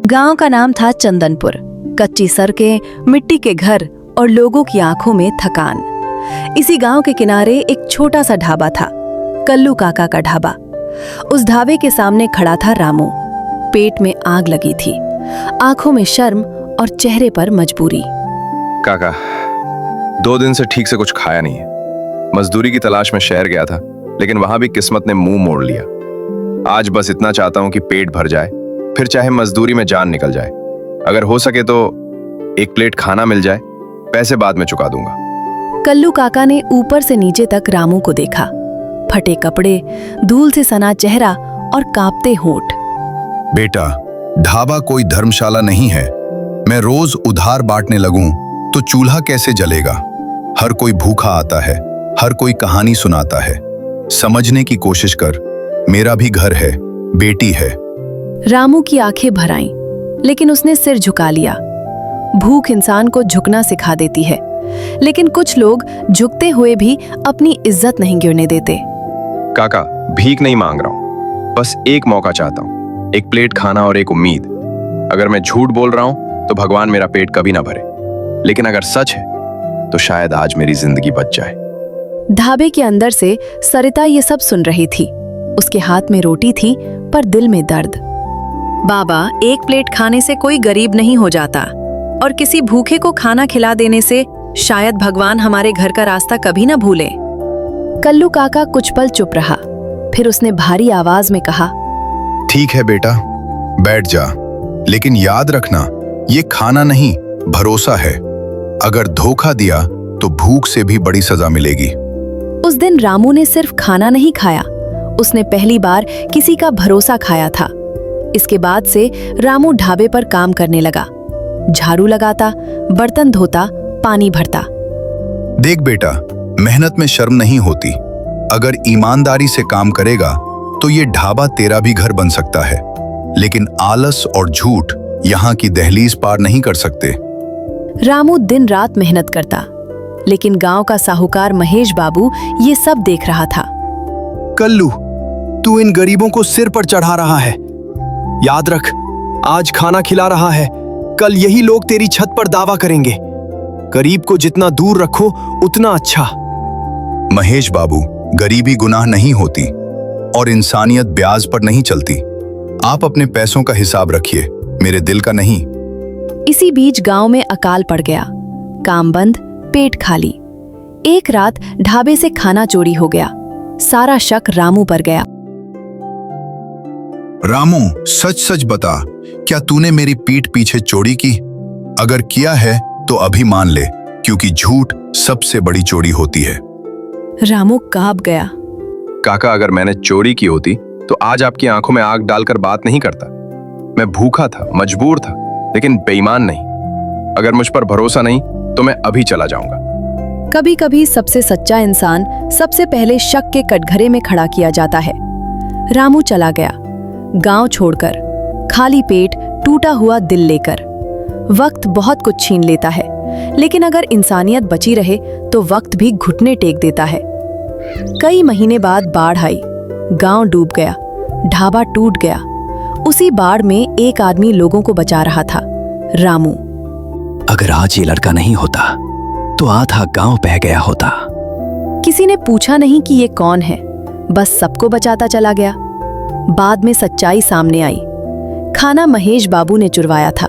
गांव का नाम था चंदनपुर। कच्ची सड़कें, मिट्टी के घर और लोगों की आंखों में थकान। इसी गांव के किनारे एक छोटा सा ढाबा था, कल्लू काका का ढाबा। उस ढाबे के सामने खड़ा था रामू। पेट में आग लगी थी, आंखों में शर्म और चेहरे पर मजबूरी। काका, 2 दिन से ठीक से कुछ खाया नहीं है। मजदूरी की तलाश में शहर गया था, लेकिन वहां भी किस्मत ने मुंह मोड़ लिया। आज बस इतना चाहता हूं कि पेट भर जाए, फिर चाहे मजदूरी में जान निकल जाए। अगर हो सके तो 1 प्लेट खाना मिल जाए, पैसे बाद में चुका दूंगा। कल्लू काका ने ऊपर से नीचे तक रामू को देखा। फटे कपड़े, धूल से सना चेहरा और कांपते होंठ। बेटा, ढाबा कोई धर्मशाला नहीं है। मैं रोज उधार बांटने लगूं तो चूल्हा कैसे जलेगा? हर कोई भूखा आता है, हर कोई कहानी सुनाता है। समझने की कोशिश कर, मेरा भी घर है, बेटी है। रामू की आंखें भर आईं, लेकिन उसने सिर झुका लिया। भूख इंसान को झुकना सिखा देती है, लेकिन कुछ लोग झुकते हुए भी अपनी इज्जत नहीं गिरने देते। काका, भीख नहीं मांग रहा हूं, बस एक मौका चाहता हूं, 1 प्लेट खाना और एक उम्मीद। अगर मैं झूठ बोल रहा हूं तो भगवान मेरा पेट कभी ना भरे, लेकिन अगर सच है तो शायद आज मेरी जिंदगी बच जाए। ढाबे के अंदर से सरिता ये सब सुन रही थी। उसके हाथ में रोटी थी, पर दिल में दर्द। बाबा, 1 प्लेट खाने से कोई गरीब नहीं हो जाता, और किसी भूखे को खाना खिला देने से शायद भगवान हमारे घर का रास्ता कभी ना भूले। कल्लू काका कुछ पल चुप रहा, फिर उसने भारी आवाज में कहा, ठीक है बेटा, बैठ जा, लेकिन याद रखना, ये खाना नहीं, भरोसा है। अगर धोखा दिया तो भूख से भी बड़ी सजा मिलेगी। उस दिन रामू ने सिर्फ खाना नहीं खाया, उसने पहली बार किसी का भरोसा खाया था। इसके बाद से रामू ढाबे पर काम करने लगा। झाड़ू लगाता, बर्तन धोता, पानी भरता। देख बेटा, मेहनत में शर्म नहीं होती। अगर ईमानदारी से काम करेगा तो ये ढाबा तेरा भी घर बन सकता है, लेकिन आलस और झूठ यहाँ की दहलीज पार नहीं कर सकते। रामू दिन रात मेहनत करता, लेकिन गांव का साहूकार महेश बाबू ये सब देख रहा था। कल्लू, तू इन गरीबों को सिर पर चढ़ा रहा है। याद रख, आज खाना खिला रहा है, कल यही लोग तेरी छत पर दावा करेंगे। गरीब को जितना दूर रखो उतना अच्छा। महेश बाबू, गरीबी गुनाह नहीं होती और इंसानियत ब्याज पर नहीं चलती। आप अपने पैसों का हिसाब रखिए, मेरे दिल का नहीं। इसी बीच गांव में अकाल पड़ गया। काम बंद, पेट खाली। एक रात ढाबे से खाना चोरी हो गया। सारा शक रामू पर गया। रामू, सच सच बता, क्या तूने मेरी पीठ पीछे चोरी की? अगर किया है तो अभी मान ले, क्योंकि झूठ सबसे बड़ी चोरी होती है। रामू कांप गया। काका, अगर मैंने चोरी की होती तो आज आपकी आंखों में आग डालकर बात नहीं करता। मैं भूखा था, मजबूर था, लेकिन बेईमान नहीं। अगर मुझ पर भरोसा नहीं तो मैं अभी चला जाऊंगा। कभी कभी सबसे सच्चा इंसान सबसे पहले शक के कटघरे में खड़ा किया जाता है। रामू चला गया, गांव छोड़कर, खाली पेट, टूटा हुआ दिल लेकर। वक्त बहुत कुछ छीन लेता है, लेकिन अगर इंसानियत बची रहे तो वक्त भी घुटने टेक देता है। कई महीने बाद बाढ़ आई, गांव डूब गया, ढाबा टूट गया। उसी बाढ़ में एक आदमी लोगों को बचा रहा था, रामू। अगर आज ये लड़का नहीं होता तो आधा गांव बह गया होता। किसी ने पूछा नहीं कि ये कौन है, बस सबको बचाता चला गया। बाद में सच्चाई सामने आई। खाना महेश बाबू ने चुरवाया था।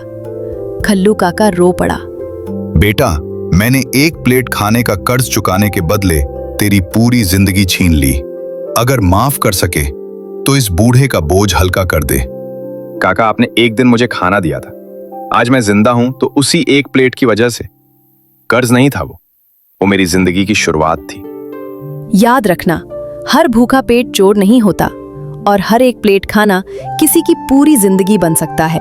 कल्लू काका रो पड़ा। बेटा, मैंने 1 प्लेट खाने का कर्ज चुकाने के बदले तेरी पूरी जिंदगी छीन ली। अगर माफ कर सके तो इस बूढ़े का बोझ हल्का कर दे। काका, आपने एक दिन मुझे खाना दिया था। आज मैं जिंदा हूं तो उसी 1 प्लेट की वजह से। कर्ज नहीं था वो मेरी जिंदगी की शुरुआत थी। याद रखना, हर भूखा पेट चोर नहीं होता, और हर 1 प्लेट खाना किसी की पूरी जिंदगी बन सकता है।